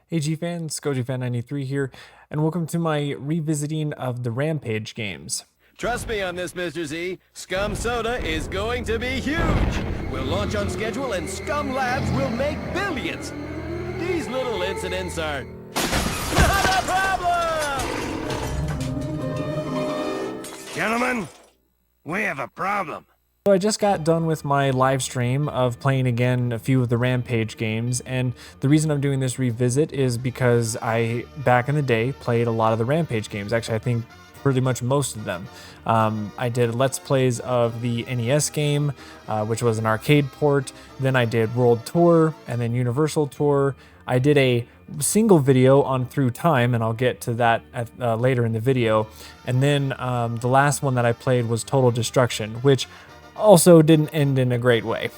Hey G fans, GojiFan93 here, and welcome to my revisiting of the Rampage games. Trust me on this, Mr. Z. Scum Soda is going to be huge. We'll launch on schedule and Scum Labs will make billions. These little incidents are not a problem! Gentlemen, we have a problem. So I just got done with my live stream of playing again a few of the Rampage games, and the reason I'm doing this revisit is because I, back in the day, played a lot of the Rampage games. Actually, I think pretty much most of them. I did Let's Plays of the NES game, which was an arcade port. Then I did World Tour, and then Universal Tour. I did a single video on Through Time, and I'll get to that later in the video. And then the last one that I played was Total Destruction, which also didn't end in a great way.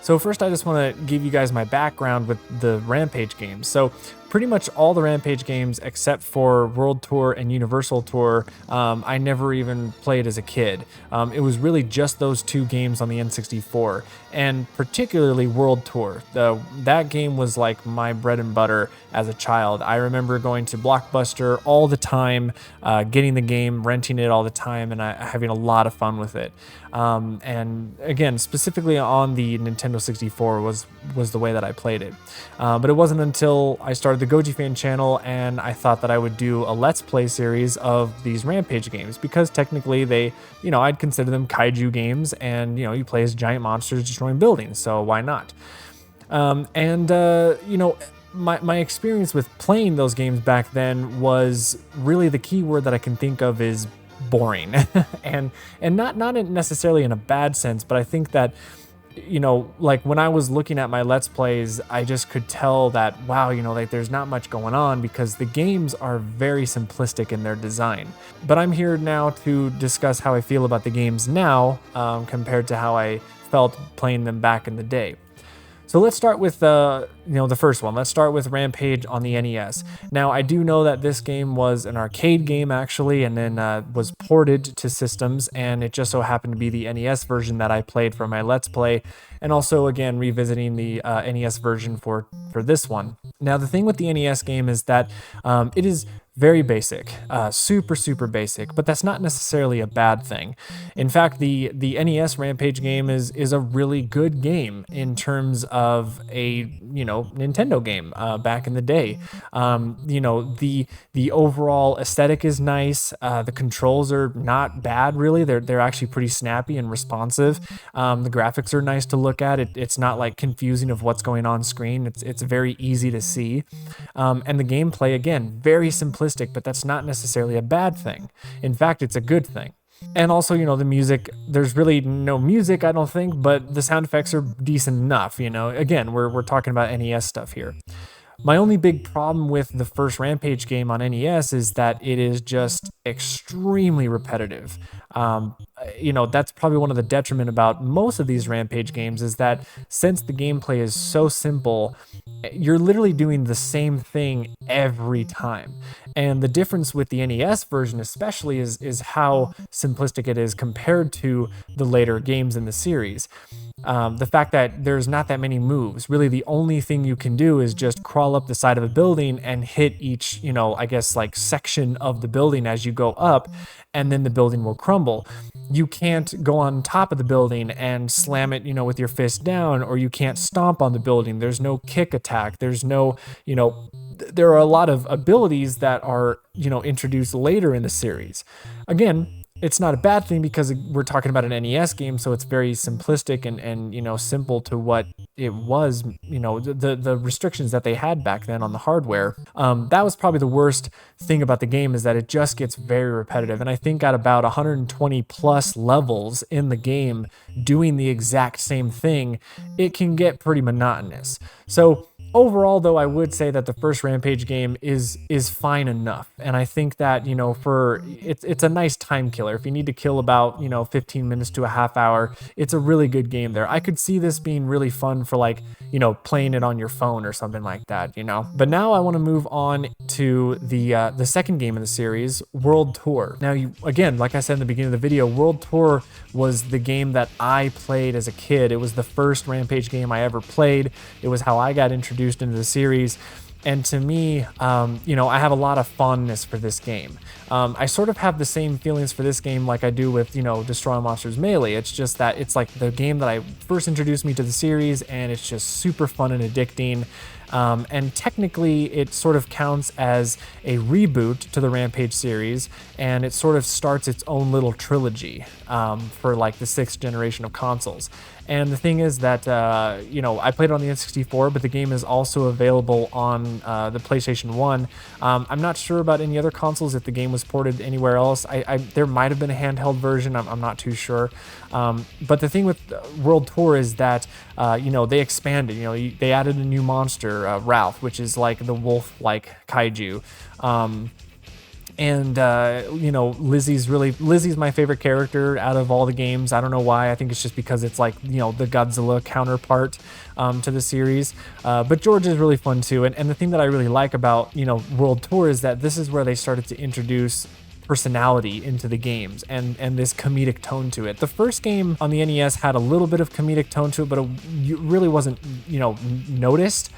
So first I just want to give you guys my background with the Rampage games. So pretty much all the Rampage games except for World Tour and Universal Tour, I never even played as a kid. It was really just those two games on the N64, and particularly World Tour. That game was like my bread and butter as a child. I remember going to Blockbuster all the time, getting the game, renting it all the time, and having a lot of fun with it. And again, specifically on the Nintendo 64 was the way that I played it. But it wasn't until I started the GojiFan channel and I thought that I would do a Let's Play series of these Rampage games, because technically they, I'd consider them kaiju games, and, you play as giant monsters destroying buildings, so why not? My experience with playing those games back then was really, the key word that I can think of is boring. and not necessarily in a bad sense, but I think that, like when I was looking at my Let's Plays, I just could tell that, wow, like there's not much going on, because the games are very simplistic in their design. But I'm here now to discuss how I feel about the games now, compared to how I felt playing them back in the day. So let's start with the first one. Let's start with Rampage on the NES. Now, I do know that this game was an arcade game, actually, and then was ported to systems, and it just so happened to be the NES version that I played for my Let's Play, and also, again, revisiting the NES version for this one. Now, the thing with the NES game is that it is very basic, super basic, but that's not necessarily a bad thing. In fact, the NES Rampage game is a really good game in terms of a Nintendo game back in the day. The overall aesthetic is nice. The controls are not bad, really. They're actually pretty snappy and responsive. The graphics are nice to look at. It's not like confusing of what's going on screen. It's very easy to see, and the gameplay, again, very simplistic, but that's not necessarily a bad thing. In fact, it's a good thing. And also, the music, there's really no music, I don't think, but the sound effects are decent enough. Again, we're talking about NES stuff here. My only big problem with the first Rampage game on NES is that it is just extremely repetitive. That's probably one of the detriment about most of these Rampage games, is that since the gameplay is so simple, you're literally doing the same thing every time. And the difference with the NES version especially is how simplistic it is compared to the later games in the series. The fact that there's not that many moves. Really, the only thing you can do is just crawl up the side of a building and hit each, I guess, like section of the building as you go up, and then the building will crumble. You can't go on top of the building and slam it, with your fist down, or you can't stomp on the building. There's no kick attack. There's no, there are a lot of abilities that are, introduced later in the series. Again, it's not a bad thing, because we're talking about an NES game, so it's very simplistic and simple to what it was, the restrictions that they had back then on the hardware. That was probably the worst thing about the game, is that it just gets very repetitive. And I think at about 120 plus levels in the game doing the exact same thing, it can get pretty monotonous. So overall, though, I would say that the first Rampage game is fine enough, and I think that it's a nice time killer. If you need to kill about 15 minutes to a half hour, it's a really good game there. I could see this being really fun for playing it on your phone or something like that. But now I want to move on to the second game in the series, World Tour. Now, again, like I said in the beginning of the video, World Tour was the game that I played as a kid. It was the first Rampage game I ever played. It was how I got introduced into the series. And to me, I have a lot of fondness for this game. I sort of have the same feelings for this game like I do with, Destroy All Monsters Melee. It's just that it's like the game that I first introduced me to the series, and it's just super fun and addicting. And technically, it sort of counts as a reboot to the Rampage series, and it sort of starts its own little trilogy for like the 6th generation of consoles. And the thing is that, I played it on the N64, but the game is also available on the PlayStation 1. I'm not sure about any other consoles if the game was ported anywhere else. There might have been a handheld version. I'm not too sure. But the thing with World Tour is that, they expanded. They added a new monster, Ralph, which is like the wolf-like kaiju. And Lizzie's my favorite character out of all the games. I don't know why. I think it's just because it's like, the Godzilla counterpart to the series. But George is really fun too. And the thing that I really like about, World Tour is that this is where they started to introduce personality into the games and this comedic tone to it. The first game on the NES had a little bit of comedic tone to it, but it really wasn't, noticed.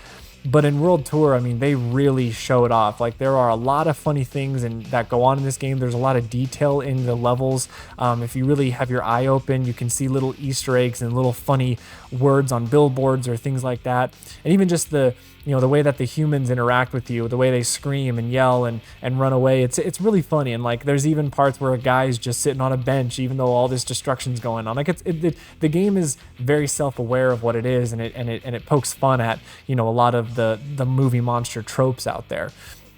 But in World Tour, I mean, they really show it off. Like, there are a lot of funny things that go on in this game. There's a lot of detail in the levels. If you really have your eye open, you can see little Easter eggs and little funny words on billboards or things like that. And even just the way that the humans interact with you, the way they scream and yell and run away, it's really funny. And like, there's even parts where a guy's just sitting on a bench, even though all this destruction's going on. Like, the game is very self-aware of what it is, and it pokes fun at, a lot of the movie monster tropes out there.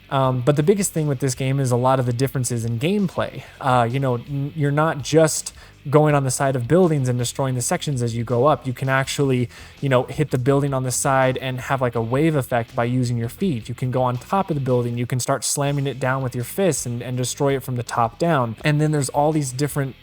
But the biggest thing with this game is a lot of the differences in gameplay. You're not just going on the side of buildings and destroying the sections as you go up. You can actually, hit the building on the side and have like a wave effect by using your feet. You can go on top of the building. You can start slamming it down with your fists and destroy it from the top down. And then there's all these different,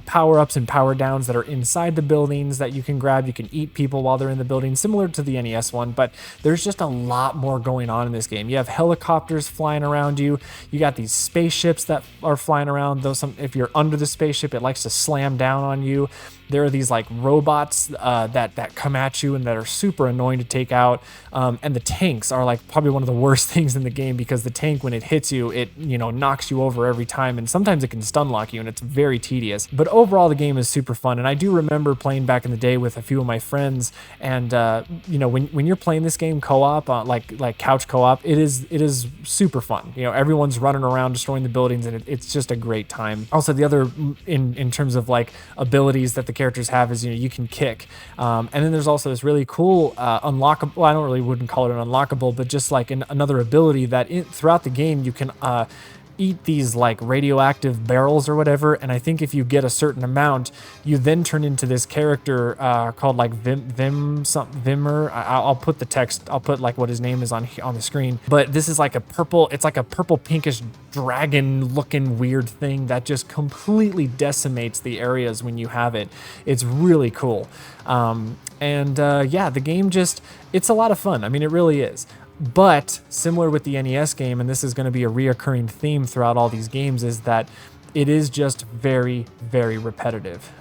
power-ups and power-downs that are inside the buildings that you can grab. You can eat people while they're in the building, similar to the NES one, but there's just a lot more going on in this game. You have helicopters flying around you. You got these spaceships that are flying around. If you're under the spaceship, it likes to slam down on you. There are these like robots that come at you and that are super annoying to take out. And the tanks are like probably one of the worst things in the game, because the tank, when it hits you, it knocks you over every time, and sometimes it can stun lock you, and it's very tedious. But overall, the game is super fun, and I do remember playing back in the day with a few of my friends. And when you're playing this game co-op, like couch co-op, it is super fun. Everyone's running around destroying the buildings, and it's just a great time. Also, the other in terms of like abilities that the characters have is you can kick, and then there's also this really cool unlockable, well, I wouldn't call it an unlockable, but just like another ability that throughout the game you can eat these like radioactive barrels or whatever, and I think if you get a certain amount, you then turn into this character called like Vimmer. I'll put the text, I'll put like what his name is on the screen, but this is like a purple pinkish dragon looking weird thing that just completely decimates the areas when you have it. It's really cool. The game it's a lot of fun. I mean, it really is. But similar with the NES game, and this is going to be a reoccurring theme throughout all these games, is that it is just very, very repetitive.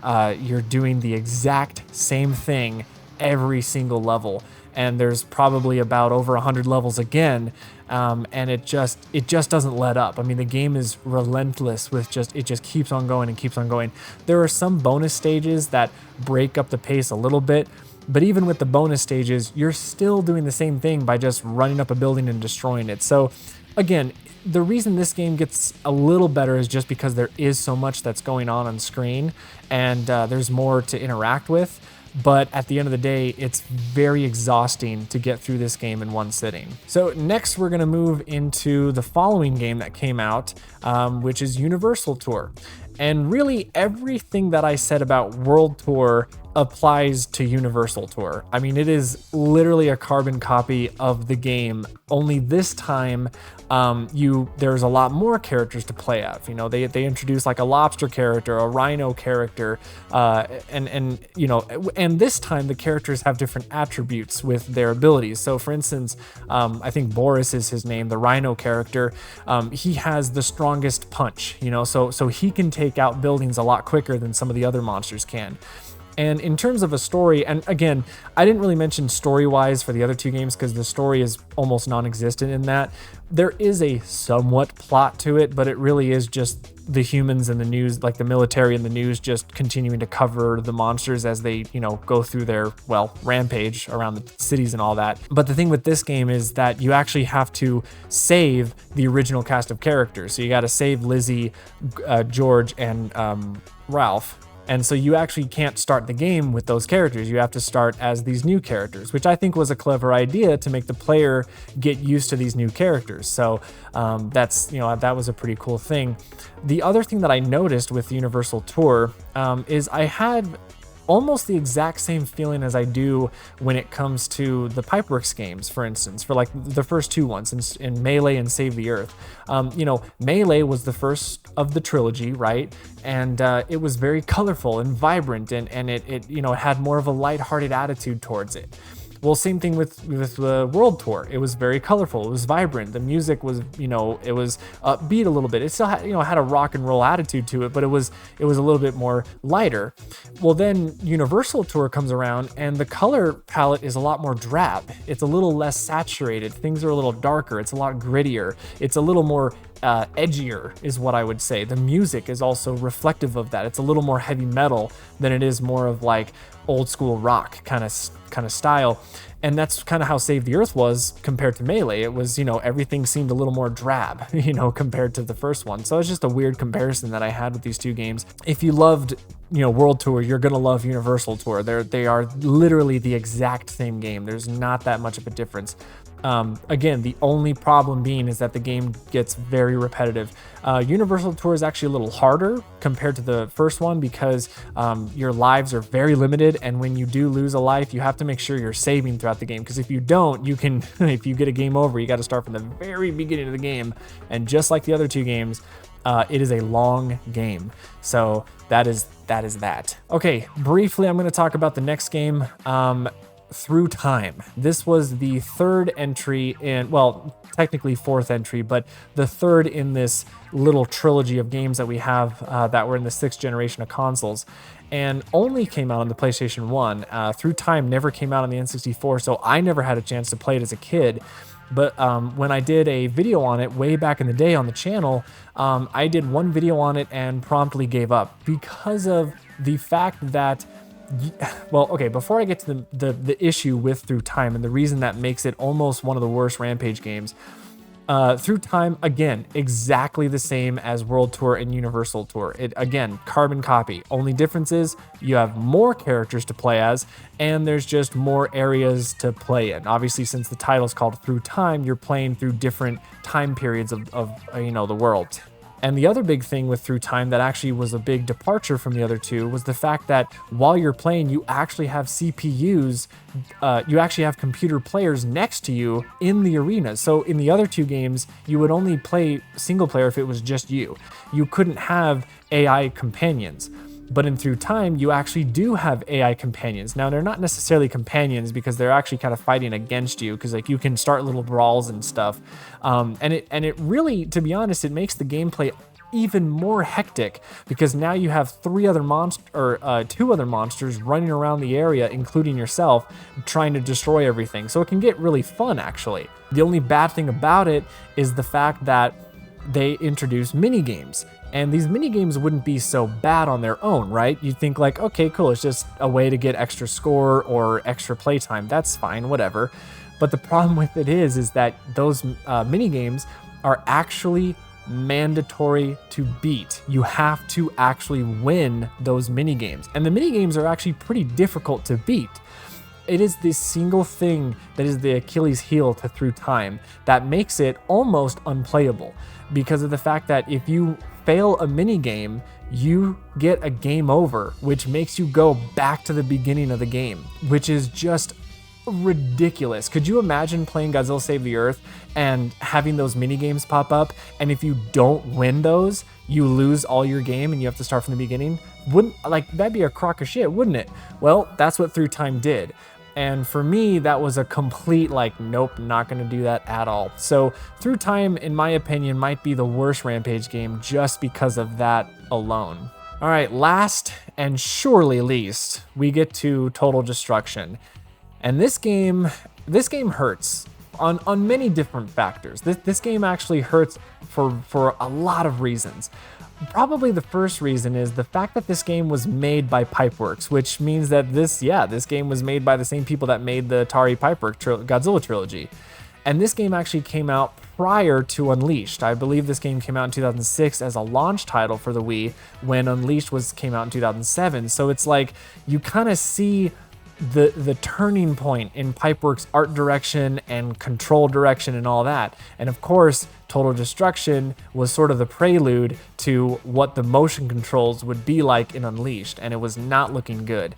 You're doing the exact same thing every single level, and there's probably about over 100 levels again, and it just doesn't let up. I mean, the game is relentless with it just keeps on going and keeps on going. There are some bonus stages that break up the pace a little bit, but even with the bonus stages, you're still doing the same thing by just running up a building and destroying it. So again, the reason this game gets a little better is just because there is so much that's going on screen, and there's more to interact with. But at the end of the day, it's very exhausting to get through this game in one sitting. So next, we're going to move into the following game that came out, which is Universal Tour. And really, everything that I said about World Tour applies to Universal Tour. I mean, it is literally a carbon copy of the game, only this time there's a lot more characters to play of. They introduce like a lobster character, a rhino character, and this time the characters have different attributes with their abilities. So for instance, I think Boris is his name, the rhino character. He has the strongest punch, so he can take out buildings a lot quicker than some of the other monsters can. And in terms of a story, and again, I didn't really mention story-wise for the other two games because the story is almost non-existent in that. There is a somewhat plot to it, but it really is just the humans and the news, like the military and the news, just continuing to cover the monsters as they, go through their, rampage around the cities and all that. But the thing with this game is that you actually have to save the original cast of characters. So you got to save Lizzie, George, and Ralph. And so you actually can't start the game with those characters. You have to start as these new characters, which I think was a clever idea to make the player get used to these new characters. So that was a pretty cool thing. The other thing that I noticed with Universal Tour is I had almost the exact same feeling as I do when it comes to the Pipeworks games, for instance, for like the first two ones in Melee and Save the Earth. Melee was the first of the trilogy, right? And it was very colorful and vibrant, and it had more of a lighthearted attitude towards it. Well, same thing with the World Tour. It was very colorful. It was vibrant. The music was, it was upbeat a little bit. It still had, had a rock and roll attitude to it, but it was a little bit more lighter. Well, then Universal Tour comes around and the color palette is a lot more drab. It's a little less saturated. Things are a little darker. It's a lot grittier. It's a little more edgier is what I would say. The music is also reflective of that. It's a little more heavy metal than it is more of like old school rock kind of style. And that's kind of how Save the Earth was compared to Melee. It was, everything seemed a little more drab, compared to the first one. So it's just a weird comparison that I had with these two games. If you loved, World Tour, you're going to love Universal Tour. They are literally the exact same game. There's not that much of a difference. Again, the only problem being is that the game gets very repetitive. Universal Tour is actually a little harder compared to the first one because your lives are very limited, and when you do lose a life, you have to make sure you're saving throughout the game, because if you don't, you can if you get a game over, you got to start from the very beginning of the game. And just like the other two games, it is a long game. So that is that. Okay, briefly, I'm going to talk about the next game. Through Time. This was the third entry in, technically fourth entry, but the third in this little trilogy of games that we have that were in the sixth generation of consoles, and only came out on the PlayStation 1. Through Time never came out on the N64, so I never had a chance to play it as a kid. But when I did a video on it way back in the day on the channel, I did one video on it and promptly gave up because of the fact that before I get to the issue with Through Time and the reason that makes it almost one of the worst Rampage games, Through Time, again, exactly the same as World Tour and Universal Tour. It, again, carbon copy. Only difference is you have more characters to play as, and there's just more areas to play in. Obviously, since the title's called Through Time, you're playing through different time periods of the world. And the other big thing with Through Time that actually was a big departure from the other two was the fact that while you're playing, you actually have CPUs, you actually have computer players next to you in the arena. So in the other two games, you would only play single player if it was just you. You couldn't have AI companions. But in Through Time, you actually do have AI companions. Now, they're not necessarily companions because they're actually kind of fighting against you, because like you can start little brawls and stuff. And it really, to be honest, it makes the gameplay even more hectic because now you have two other monsters running around the area, including yourself, trying to destroy everything. So it can get really fun, actually. The only bad thing about it is the fact that they introduce mini games. And these mini games wouldn't be so bad on their own, right? You'd think like, okay, cool, it's just a way to get extra score or extra playtime. That's fine, whatever. But the problem with it is that those mini games are actually mandatory to beat. You have to actually win those mini games. And the mini games are actually pretty difficult to beat. It is this single thing that is the Achilles heel to Through Time that makes it almost unplayable, because of the fact that if you fail a mini game, you get a game over, which makes you go back to the beginning of the game, which is just ridiculous. Could you imagine playing Godzilla Save the Earth and having those mini games pop up, and if you don't win those, you lose all your game and you have to start from the beginning? That'd be a crock of shit, wouldn't it? Well, that's what Through Time did. And for me, that was a complete nope, not going to do that at all. So Through Time, in my opinion, might be the worst Rampage game just because of that alone. All right, last and surely least, we get to Total Destruction. And this game hurts on many different factors. This game actually hurts for a lot of reasons. Probably the first reason is the fact that this game was made by Pipeworks, which means that this game was made by the same people that made the Atari Pipeworks Godzilla trilogy. And this game actually came out prior to Unleashed. I believe this game came out in 2006 as a launch title for the Wii, when Unleashed came out in 2007. So it's like you kind of see the turning point in Pipeworks' art direction and control direction and all that. And of course, Total Destruction was sort of the prelude to what the motion controls would be like in Unleashed, and it was not looking good.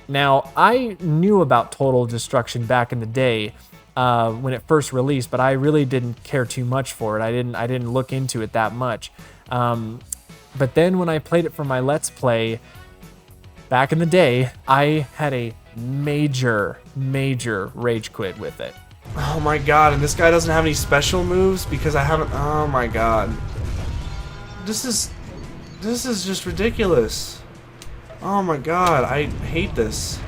Now, I knew about Total Destruction back in the day when it first released, but I really didn't care too much for it. I didn't look into it that much. But then when I played it for my Let's Play back in the day, I had a major rage quit with it. Oh my god, and this guy doesn't have any special moves because I haven't. Oh my god. This is just ridiculous. Oh my god, I hate this.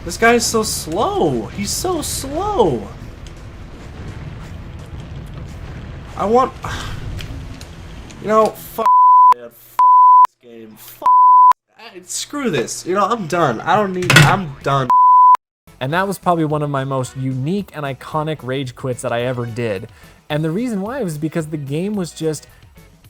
This guy is so slow. He's so slow. I want. You know, fuck, man. Fuck this game. Fuck. Screw this. You know, I'm done. I'm done. And that was probably one of my most unique and iconic rage quits that I ever did. And the reason why was because the game was just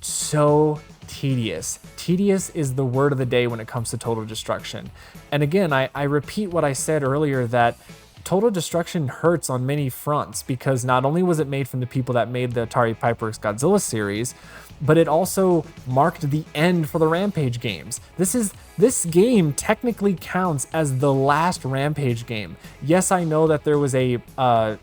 so tedious. Tedious is the word of the day when it comes to Total Destruction. And again, I repeat what I said earlier, that Total Destruction hurts on many fronts, because not only was it made from the people that made the Atari Pipeworks Godzilla series, but it also marked the end for the Rampage games. This game technically counts as the last Rampage game. Yes, I know that there was a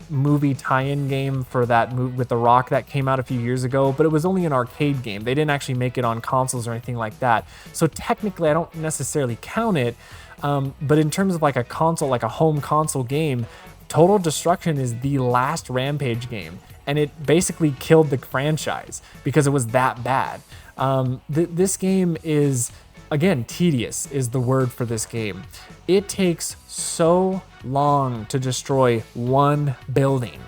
movie tie-in game for that with The Rock that came out a few years ago, but it was only an arcade game. They didn't actually make it on consoles or anything like that. So technically, I don't necessarily count it. But in terms of like a console, like a home console game, Total Destruction is the last Rampage game, and it basically killed the franchise because it was that bad. This game is, again, tedious is the word for this game. It takes so long to destroy one building.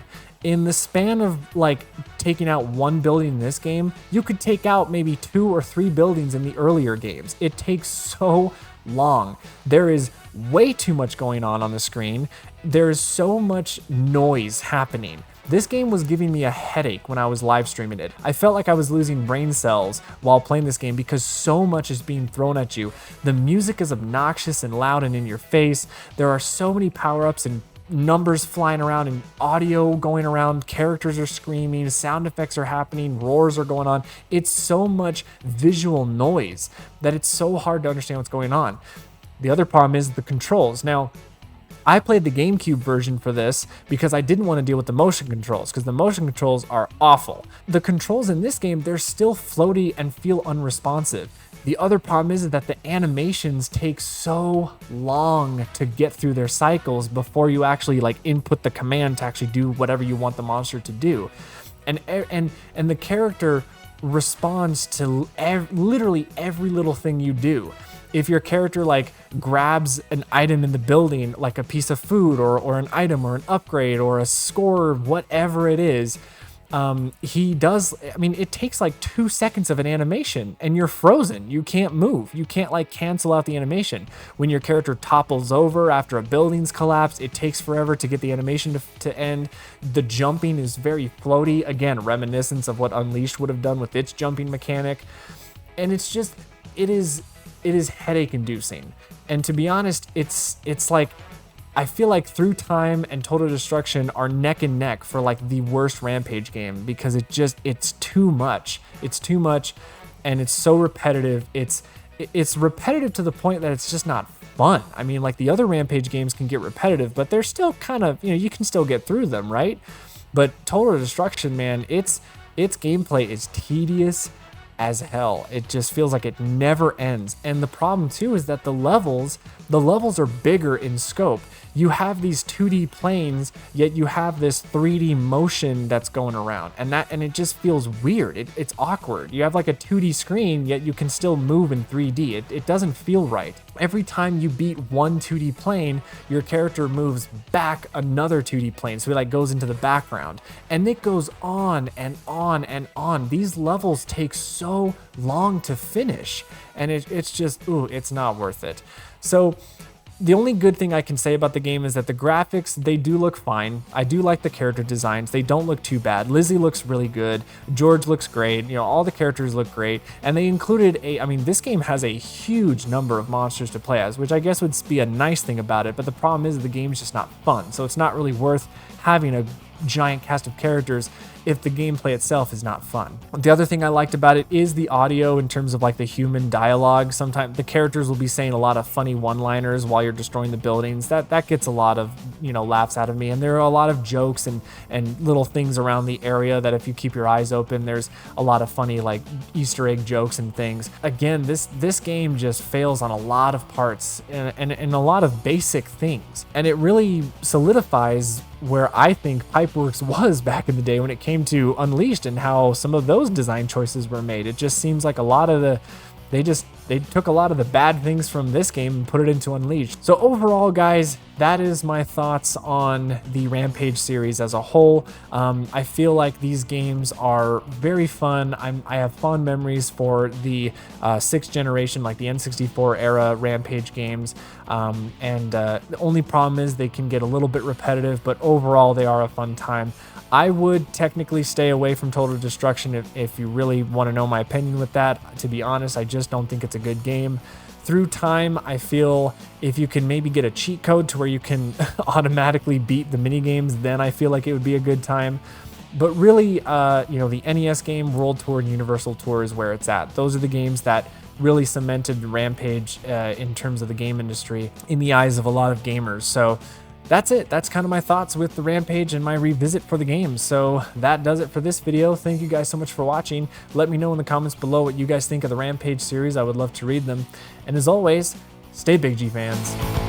In the span of like taking out one building in this game, you could take out maybe 2 or 3 buildings in the earlier games. It takes so long. There is way too much going on the screen. There is so much noise happening. This game was giving me a headache when I was live streaming it. I felt like I was losing brain cells while playing this game because so much is being thrown at you. The music is obnoxious and loud and in your face. There are so many power-ups and numbers flying around and audio going around, characters are screaming, sound effects are happening, roars are going on. It's so much visual noise that it's so hard to understand what's going on. The other problem is the controls. Now, I played the GameCube version for this because I didn't want to deal with the motion controls, because the motion controls are awful. The controls in this game, they're still floaty and feel unresponsive. The other problem is that the animations take so long to get through their cycles before you actually like input the command to actually do whatever you want the monster to do. And the character responds to literally every little thing you do. If your character like grabs an item in the building, like a piece of food or an item or an upgrade or a score, whatever it is, he does. I mean, it takes like 2 seconds of an animation and you're frozen. You can't move. You can't like cancel out the animation. When your character topples over after a building's collapsed, it takes forever to get the animation to end. The jumping is very floaty. Again, reminiscence of what Unleashed would have done with its jumping mechanic. And it's just, it is headache inducing. And to be honest, it's like, I feel like Through Time and Total Destruction are neck and neck for like the worst Rampage game, because it's too much. It's too much, and it's so repetitive. It's repetitive to the point that it's just not fun. I mean, like the other Rampage games can get repetitive, but they're still kind of, you can still get through them, right? But Total Destruction, man, its gameplay is tedious as hell. It just feels like it never ends. And the problem too is that the levels the levels are bigger in scope. You have these 2D planes, yet you have this 3D motion that's going around, and it just feels weird. It's awkward. You have like a 2D screen, yet you can still move in 3D. It doesn't feel right. Every time you beat one 2D plane, your character moves back another 2D plane, so it like goes into the background, and it goes on and on and on. These levels take so long to finish, and it's just, ooh, it's not worth it. So the only good thing I can say about the game is that the graphics, they do look fine. I do like the character designs. They don't look too bad. Lizzie looks really good. George looks great. You know, all the characters look great. And they included this game has a huge number of monsters to play as, which I guess would be a nice thing about it. But the problem is the game's just not fun. So it's not really worth having a giant cast of characters if the gameplay itself is not fun. The other thing I liked about it is the audio in terms of like the human dialogue. Sometimes the characters will be saying a lot of funny one-liners while you're destroying the buildings. That gets a lot of, you know, laughs out of me. And there are a lot of jokes and little things around the area that if you keep your eyes open, there's a lot of funny like Easter egg jokes and things. Again, this game just fails on a lot of parts and a lot of basic things. And it really solidifies where I think Pipeworks was back in the day when it came to Unleashed and how some of those design choices were made. It just seems like a lot of they took a lot of the bad things from this game and put it into Unleashed. So overall, guys, that is my thoughts on the Rampage series as a whole. I feel like these games are very fun. I have fond memories for the 6th generation, like the N64 era Rampage games. The only problem is they can get a little bit repetitive, but overall they are a fun time. I would technically stay away from Total Destruction if you really want to know my opinion with that. To be honest, I just don't think it's a good game. Through time, I feel if you can maybe get a cheat code to where you can automatically beat the minigames, then I feel like it would be a good time. But really, the NES game, World Tour and Universal Tour is where it's at. Those are the games that really cemented Rampage in terms of the game industry in the eyes of a lot of gamers. So that's it. That's kind of my thoughts with the Rampage and my revisit for the game. So that does it for this video. Thank you guys so much for watching. Let me know in the comments below what you guys think of the Rampage series. I would love to read them. And as always, stay Big G fans.